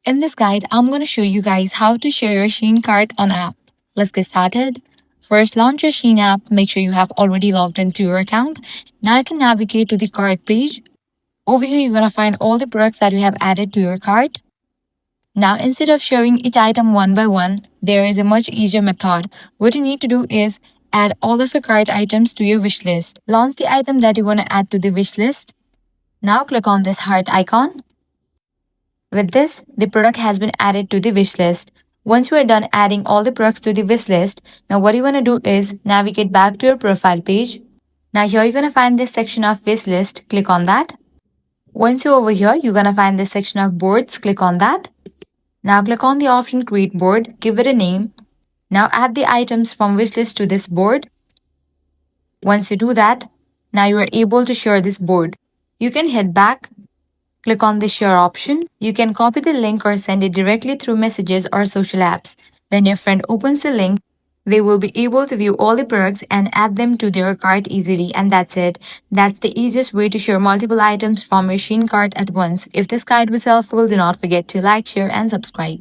In this guide, I'm going to show you guys how to share your SHEIN cart on app. Let's get started. First, launch your SHEIN app. Make sure you have already logged into your account. Now you can navigate to the cart page. Over here, you're going to find all the products that you have added to your cart. Now, instead of sharing each item one by one, there is a much easier method. What you need to do is add all of your cart items to your wish list. Launch the item that you want to add to the wish list. Now click on this heart icon. With this, the product has been added to the wish list. Once you are done adding all the products to the wish list, now what you want to do is navigate back to your profile page. Now here you're going to find this section of wish list. Click on that. Once you're over here, you're going to find this section of boards. Click on that. Now click on the option create board. Give it a name. Now add the items from wish list to this board. Once you do that, now you are able to share this board. You can head back. Click on the share option. You can copy the link or send it directly through messages or social apps. When your friend opens the link, they will be able to view all the products and add them to their cart easily, and that's it. That's the easiest way to share multiple items from your SHEIN cart at once. If this guide was helpful, do not forget to like, share and subscribe.